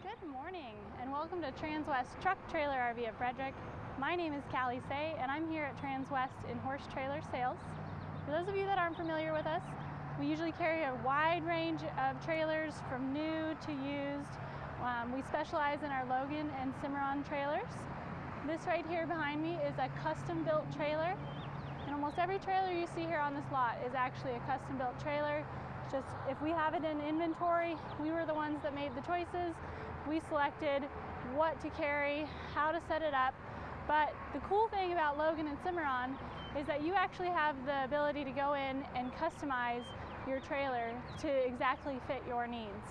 Good morning and welcome to Transwest Truck Trailer RV of Frederick. My name is Callie Say and I'm here at Transwest in horse trailer sales. For those of you that aren't familiar with us, we usually carry a wide range of trailers from new to used. We specialize in our Logan and Cimarron trailers. This right here behind me is a custom built trailer, and almost every trailer you see here on this lot is actually a custom built trailer. Just if we have it in inventory, we were the ones that made the choices. We selected what to carry, how to set it up. But the cool thing about Logan and Cimarron is that you actually have the ability to go in and customize your trailer to exactly fit your needs.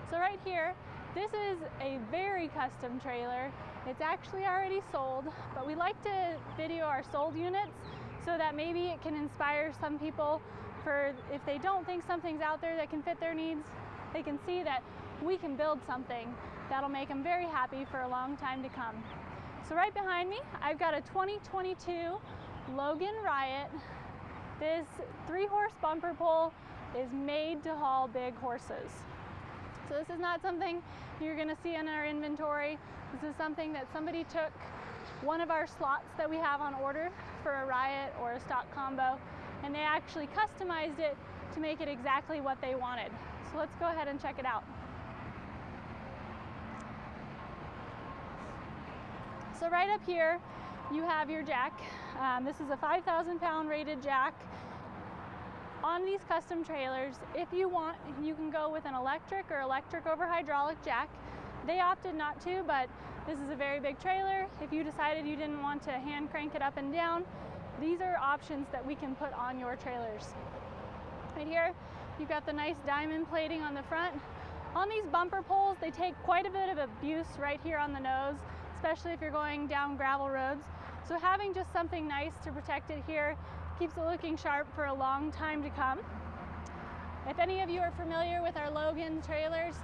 So right here, this is a very custom trailer. It's actually already sold, but we like to video our sold units so that maybe it can inspire some people for if they don't think something's out there that can fit their needs, they can see that we can build something that'll make them very happy for a long time to come. So right behind me, I've got a 2022 Logan Riot. This 3-horse bumper pull is made to haul big horses. So this is not something you're gonna see in our inventory. This is something that somebody took one of our slots that we have on order for a Riot or a stock combo, and they actually customized it to make it exactly what they wanted. So let's go ahead and check it out. So right up here, you have your jack. This is a 5,000 pound rated jack. On these custom trailers, if you want, you can go with an electric or electric over hydraulic jack. They opted not to, but this is a very big trailer. If you decided you didn't want to hand crank it up and down, these are options that we can put on your trailers. Right here, you've got the nice diamond plating on the front. On these bumper pulls, they take quite a bit of abuse right here on the nose, especially if you're going down gravel roads. So having just something nice to protect it here keeps it looking sharp for a long time to come. If any of you are familiar with our Logan trailers,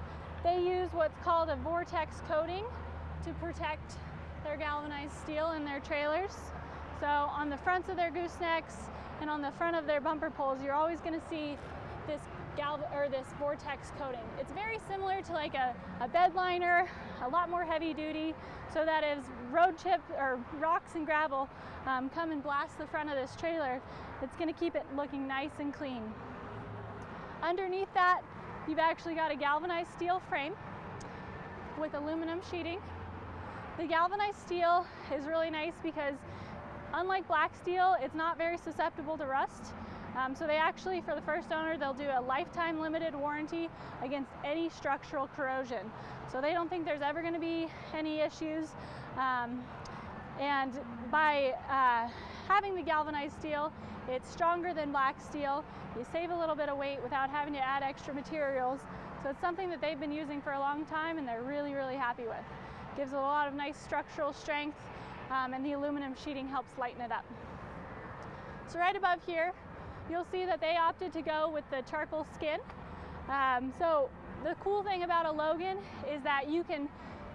they use what's called a vortex coating to protect their galvanized steel in their trailers. So on the fronts of their goosenecks and on the front of their bumper pulls, you're always going to see this this vortex coating. It's very similar to like a bed liner, a lot more heavy duty, so that as road chip or rocks and gravel come and blast the front of this trailer, it's going to keep it looking nice and clean. Underneath that, you've actually got a galvanized steel frame with aluminum sheeting. The galvanized steel is really nice because unlike black steel, it's not very susceptible to rust. So they actually, for the first owner, they'll do a lifetime limited warranty against any structural corrosion. So they don't think there's ever going to be any issues. And by having the galvanized steel, it's stronger than black steel. You save a little bit of weight without having to add extra materials. So it's something that they've been using for a long time and they're really, really happy with. Gives it a lot of nice structural strength, and the aluminum sheeting helps lighten it up. So right above here, you'll see that they opted to go with the charcoal skin. So the cool thing about a Logan is that you can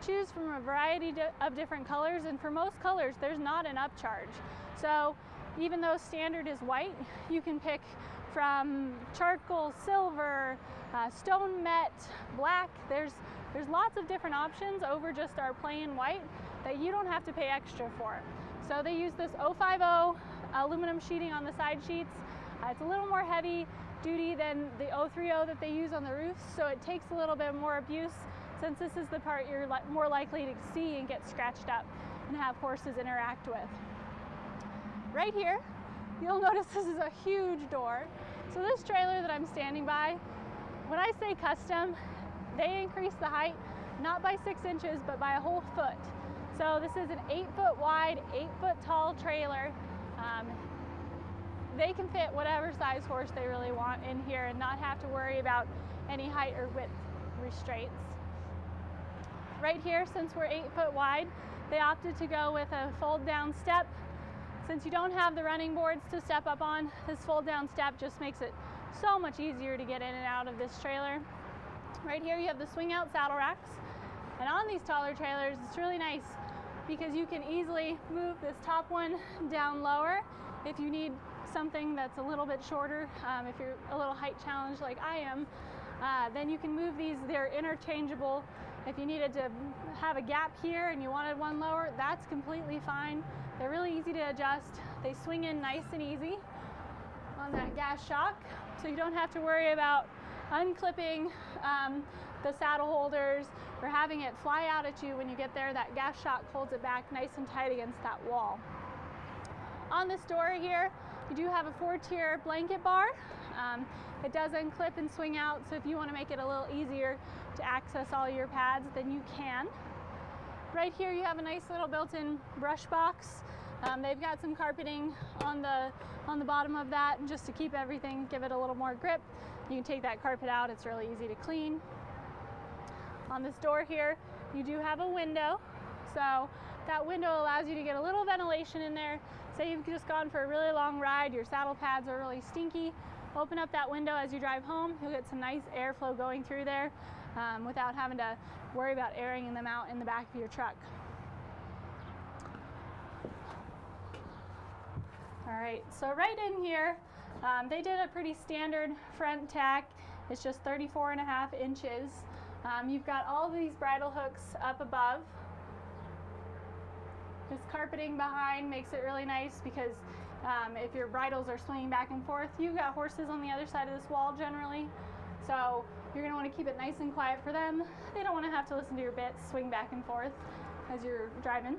choose from a variety of different colors, and for most colors there's not an upcharge. So even though standard is white, you can pick from charcoal, silver, stone matte, black. There's lots of different options over just our plain white that you don't have to pay extra for. So they use this 050 aluminum sheeting on the side sheets. It's a little more heavy duty than the 030 that they use on the roofs, so it takes a little bit more abuse since this is the part you're more likely to see and get scratched up and have horses interact with. Right here, you'll notice this is a huge door. So this trailer that I'm standing by, when I say custom, they increase the height not by 6 inches but by a whole foot. So this is an 8-foot wide, 8-foot tall trailer. They can fit whatever size horse they really want in here and not have to worry about any height or width restraints. Right here, since we're 8 foot wide, they opted to go with a fold down step. Since you don't have the running boards to step up on, this fold down step just makes it so much easier to get in and out of this trailer. Right here you have the swing out saddle racks, and on these taller trailers it's really nice because you can easily move this top one down lower if you need something that's a little bit shorter. If you're a little height challenged like I am, then you can move these. They're interchangeable If you needed to have a gap here and you wanted one lower, that's completely fine. They're really easy to adjust. They swing in nice and easy on that gas shock, so you don't have to worry about unclipping the saddle holders or having it fly out at you when you get there. That gas shock holds it back nice and tight against that wall. On this door here, you do have a 4-tier blanket bar. It does unclip and swing out, so if you want to make it a little easier to access all your pads, then you can. Right here you have a nice little built-in brush box. They've got some carpeting on the bottom of that, and just to keep everything, give it a little more grip. You can take that carpet out, it's really easy to clean. On this door here, you do have a window, so that window allows you to get a little ventilation in there. Say you've just gone for a really long ride, your saddle pads are really stinky, open up that window as you drive home, you'll get some nice airflow going through there without having to worry about airing them out in the back of your truck. All right, so right in here, they did a pretty standard front tack. It's just 34.5 inches. You've got all these bridle hooks up above. This carpeting behind makes it really nice because if your bridles are swinging back and forth, you've got horses on the other side of this wall generally. So you're going to want to keep it nice and quiet for them. They don't want to have to listen to your bits swing back and forth as you're driving.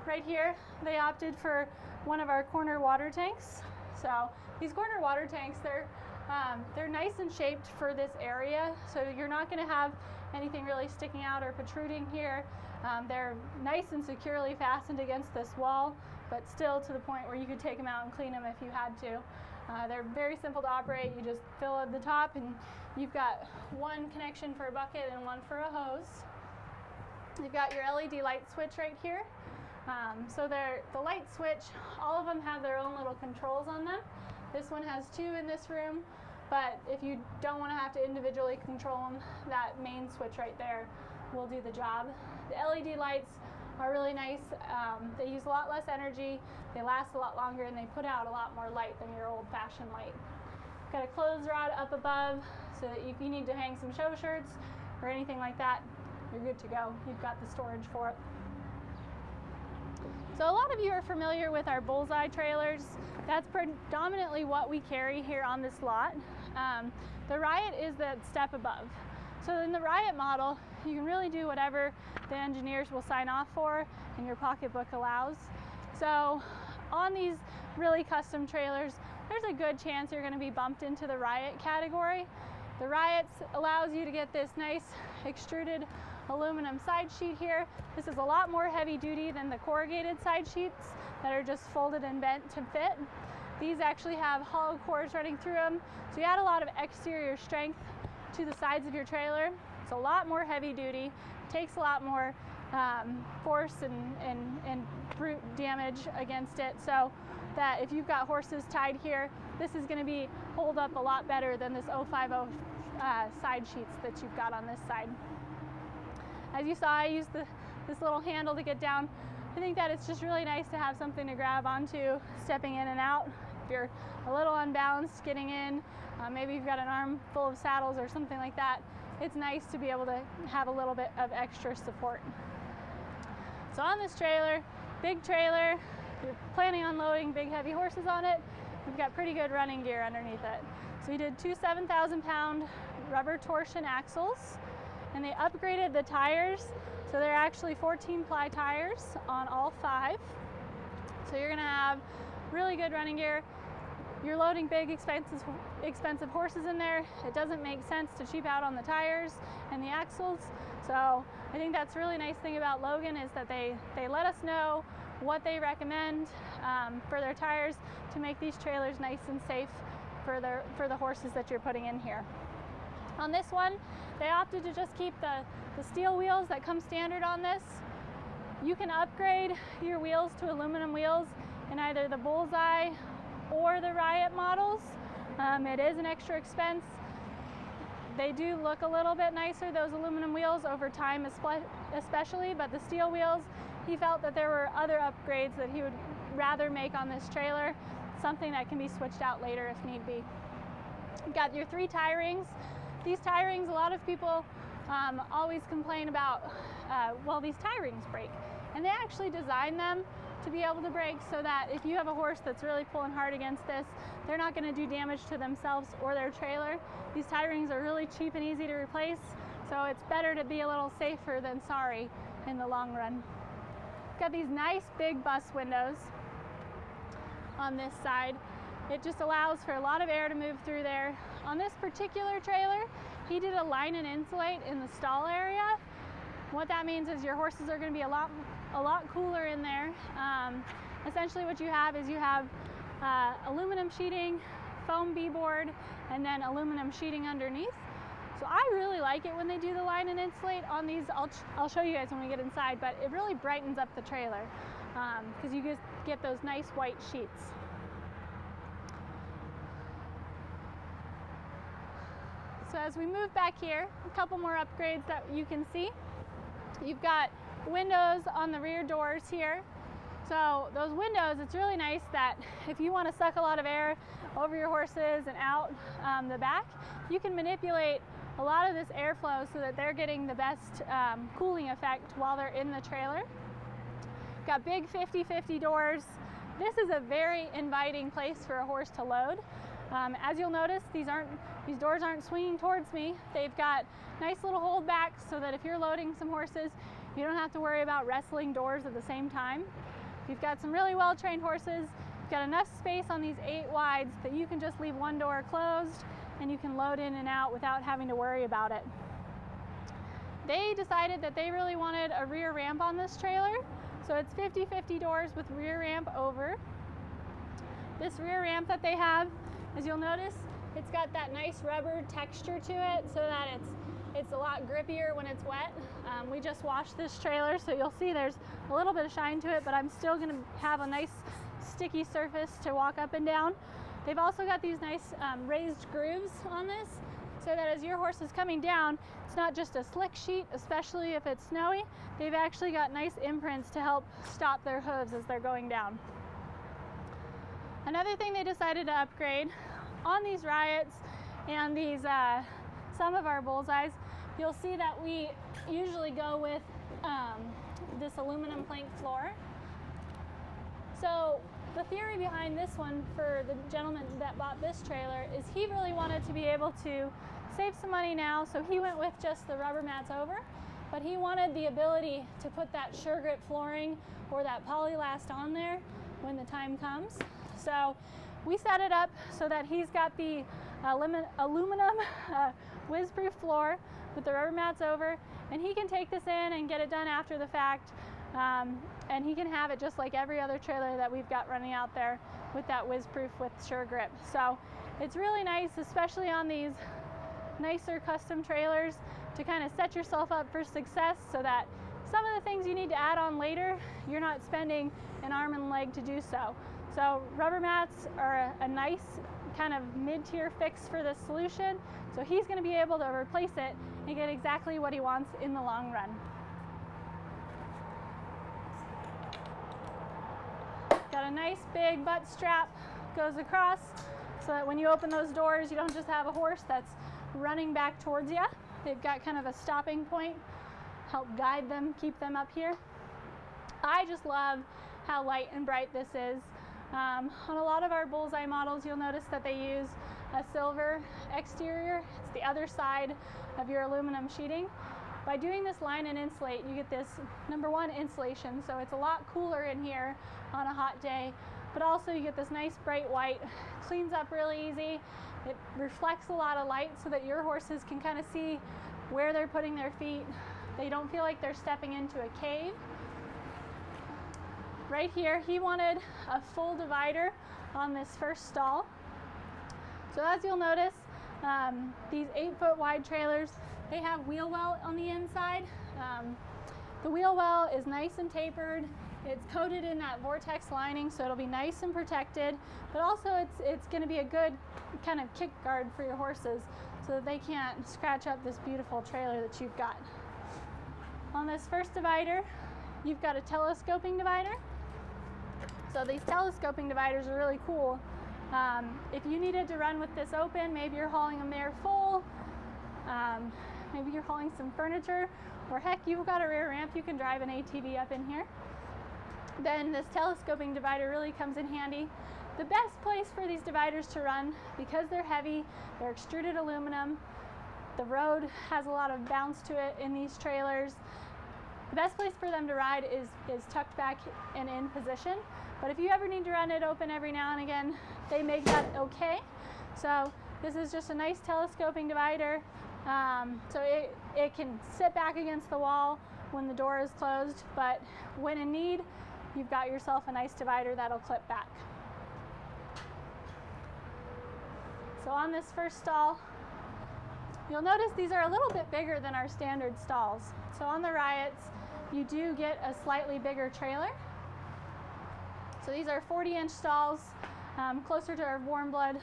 Right here, they opted for one of our corner water tanks. So these corner water tanks, they're nice and shaped for this area, so you're not going to have anything really sticking out or protruding here. They're nice and securely fastened against this wall, but still to the point where you could take them out and clean them if you had to. They're very simple to operate. You just fill at the top, and you've got one connection for a bucket and one for a hose. You've got your LED light switch right here. So the light switch, all of them have their own little controls on them. This one has 2 in this room, but if you don't want to have to individually control them, that main switch right there will do the job. The LED lights are really nice. They use a lot less energy, they last a lot longer, and they put out a lot more light than your old-fashioned light. Got a clothes rod up above, so that if you need to hang some show shirts or anything like that, you're good to go. You've got the storage for it. So a lot of you are familiar with our bullseye trailers. That's predominantly what we carry here on this lot. The Riot is the step above. So in the Riot model, you can really do whatever the engineers will sign off for and your pocketbook allows. So on these really custom trailers, there's a good chance you're going to be bumped into the Riot category. The Riot allows you to get this nice extruded aluminum side sheet here. This is a lot more heavy duty than the corrugated side sheets that are just folded and bent to fit. These actually have hollow cores running through them, so you add a lot of exterior strength to the sides of your trailer. It's a lot more heavy duty, takes a lot more force and brute damage against it, so that if you've got horses tied here, this is going to hold up a lot better than this 050 side sheets that you've got on this side. As you saw, I used this little handle to get down. I think that it's just really nice to have something to grab onto stepping in and out. If you're a little unbalanced getting in, maybe you've got an arm full of saddles or something like that, it's nice to be able to have a little bit of extra support. So on this trailer, big trailer, if you're planning on loading big heavy horses on it, we've got pretty good running gear underneath it. So we did 2 7,000-pound rubber torsion axles, and they upgraded the tires, so they're actually 14-ply tires on all 5. So you're going to have really good running gear. You're loading big, expensive horses in there. It doesn't make sense to cheap out on the tires and the axles. So I think that's a really nice thing about Logan is that they let us know what they recommend for their tires to make these trailers nice and safe for the horses that you're putting in here. On this one, they opted to just keep the steel wheels that come standard on this. You can upgrade your wheels to aluminum wheels in either the Bullseye or the Riot models. It is an extra expense. They do look a little bit nicer, those aluminum wheels, over time especially, but the steel wheels, he felt that there were other upgrades that he would rather make on this trailer, something that can be switched out later if need be. You've got your 3 tie rings. These tie rings, a lot of people always complain about, well, these tie rings break. And they actually designed them to be able to break so that if you have a horse that's really pulling hard against this, they're not going to do damage to themselves or their trailer. These tie rings are really cheap and easy to replace, so it's better to be a little safer than sorry in the long run. Got these nice big bus windows on this side. It just allows for a lot of air to move through there. On this particular trailer, he did a line and insulate in the stall area. What that means is your horses are going to be a lot cooler in there. Essentially what you have is you have aluminum sheeting, foam B-board, and then aluminum sheeting underneath. So I really like it when they do the line and insulate on these. I'll show you guys when we get inside, but it really brightens up the trailer because you just get those nice white sheets. So as we move back here, a couple more upgrades that you can see. You've got windows on the rear doors here. So those windows, it's really nice that if you want to suck a lot of air over your horses and out the back, you can manipulate a lot of this airflow so that they're getting the best cooling effect while they're in the trailer. Got big 50/50 doors. This is a very inviting place for a horse to load. As you'll notice, these doors aren't swinging towards me. They've got nice little holdbacks so that if you're loading some horses, you don't have to worry about wrestling doors at the same time. You've got some really well-trained horses. You've got enough space on these 8 wides that you can just leave one door closed and you can load in and out without having to worry about it. They decided that they really wanted a rear ramp on this trailer, so it's 50/50 doors with rear ramp over. This rear ramp that they have, as you'll notice, it's got that nice rubber texture to it so that it's a lot grippier when it's wet. We just washed this trailer, so you'll see there's a little bit of shine to it, but I'm still going to have a nice sticky surface to walk up and down. They've also got these nice raised grooves on this so that as your horse is coming down, it's not just a slick sheet, especially if it's snowy. They've actually got nice imprints to help stop their hooves as they're going down. Another thing they decided to upgrade on these Riots and these some of our bullseyes, you'll see that we usually go with this aluminum plank floor. So the theory behind this one for the gentleman that bought this trailer is he really wanted to be able to save some money now, so he went with just the rubber mats over, but he wanted the ability to put that sure grip flooring or that polylast on there when the time comes. So we set it up so that he's got the aluminum whiz-proof floor with the rubber mats over, and he can take this in and get it done after the fact, and he can have it just like every other trailer that we've got running out there with that whiz-proof with sure grip. So it's really nice, especially on these nicer custom trailers, to kind of set yourself up for success so that some of the things you need to add on later, you're not spending an arm and leg to do so. So rubber mats are a nice kind of mid-tier fix for this solution. So he's going to be able to replace it and get exactly what he wants in the long run. Got a nice big butt strap, goes across so that when you open those doors, you don't just have a horse that's running back towards you. They've got kind of a stopping point, help guide them, keep them up here. I just love how light and bright this is. On a lot of our bullseye models, you'll notice that they use a silver exterior. It's the other side of your aluminum sheeting. By doing this line and insulate, you get this, number one, insulation, so it's a lot cooler in here on a hot day, but also you get this nice bright white, cleans up really easy. It reflects a lot of light so that your horses can kind of see where they're putting their feet. They don't feel like they're stepping into a cave. Right here, he wanted a full divider on this first stall. So as you'll notice, these 8-foot wide trailers, they have wheel well on the inside. The wheel well is nice and tapered. It's coated in that vortex lining, so it'll be nice and protected, but also it's going to be a good kind of kick guard for your horses so that they can't scratch up this beautiful trailer that you've got. On this first divider, you've got a telescoping divider. So these telescoping dividers are really cool. If you needed to run with this open, maybe you're hauling a mare full, maybe you're hauling some furniture, or heck, you've got a rear ramp, you can drive an ATV up in here. Then this telescoping divider really comes in handy. The best place for these dividers to run, because they're heavy, they're extruded aluminum, the road has a lot of bounce to it in these trailers. The best place for them to ride is tucked back and in position. But if you ever need to run it open every now and again, they make that okay. So this is just a nice telescoping divider. So it can sit back against the wall when the door is closed, but when in need, you've got yourself a nice divider that'll clip back. So on this first stall, you'll notice these are a little bit bigger than our standard stalls. So on the Riots, you do get a slightly bigger trailer. So these are 40-inch stalls, closer to our warm blood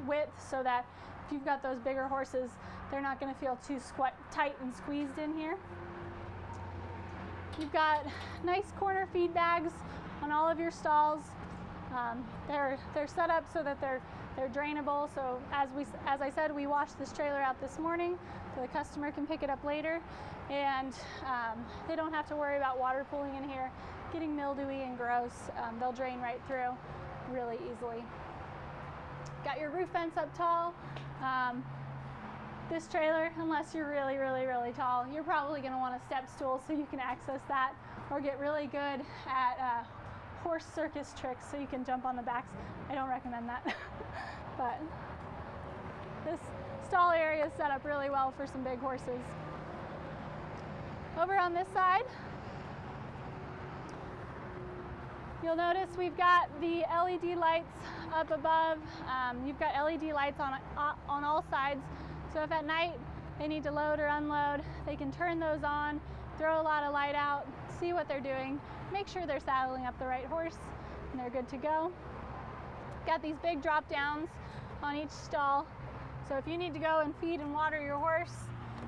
width, so that if you've got those bigger horses, they're not going to feel too tight and squeezed in here. You've got nice corner feed bags on all of your stalls. They're set up so that they're drainable. So as I said, we washed this trailer out this morning so the customer can pick it up later, and they don't have to worry about water pooling in here, getting mildewy and gross. They'll drain right through really easily. Got your roof vents up tall. This trailer, unless you're really, really, really tall, you're probably going to want a step stool so you can access that, or get really good at horse circus tricks so you can jump on the backs. I don't recommend that. But this stall area is set up really well for some big horses. Over on this side, you'll notice we've got the LED lights up above. You've got LED lights on all sides. So if at night they need to load or unload, they can turn those on, throw a lot of light out, see what they're doing, make sure they're saddling up the right horse, and they're good to go. Got these big drop downs on each stall. So if you need to go and feed and water your horse,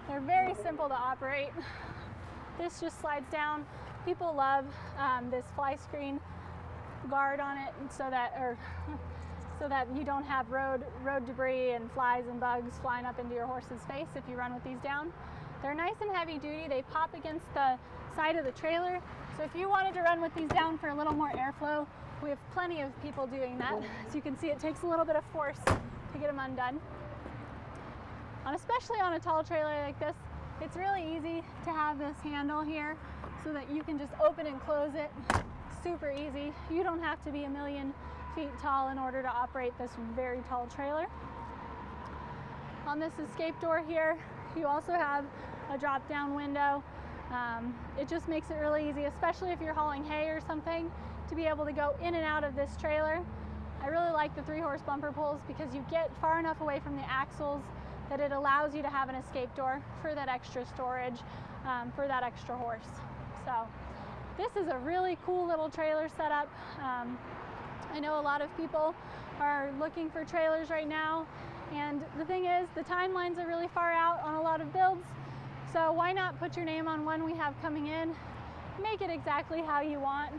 they're very simple to operate. This just slides down. People love this fly screen guard on it, so that you don't have road debris and flies and bugs flying up into your horse's face if you run with these down. They're nice and heavy duty. They pop against the side of the trailer. So if you wanted to run with these down for a little more airflow, we have plenty of people doing that. As you can see, it takes a little bit of force to get them undone. Especially on a tall trailer like this, it's really easy to have this handle here so that you can just open and close it. Super easy. You don't have to be a million feet tall in order to operate this very tall trailer. On this escape door here, you also have a drop down window. It just makes it really easy, especially if you're hauling hay or something, to be able to go in and out of this trailer. I really like the 3-horse bumper pulls because you get far enough away from the axles that it allows you to have an escape door for that extra storage, for that extra horse. So this is a really cool little trailer setup. I know a lot of people are looking for trailers right now, and the thing is, the timelines are really far out on a lot of builds, so why not put your name on one we have coming in, make it exactly how you want,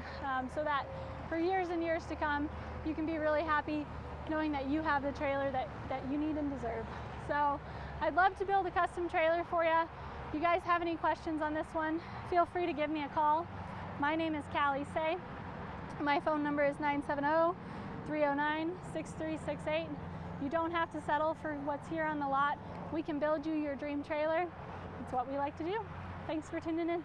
so that for years and years to come, you can be really happy knowing that you have the trailer that you need and deserve. So I'd love to build a custom trailer for you. If you guys have any questions on this one, feel free to give me a call. My name is Callie Say. My phone number is 970-309-6368. You don't have to settle for what's here on the lot. We can build you your dream trailer. It's what we like to do. Thanks for tuning in.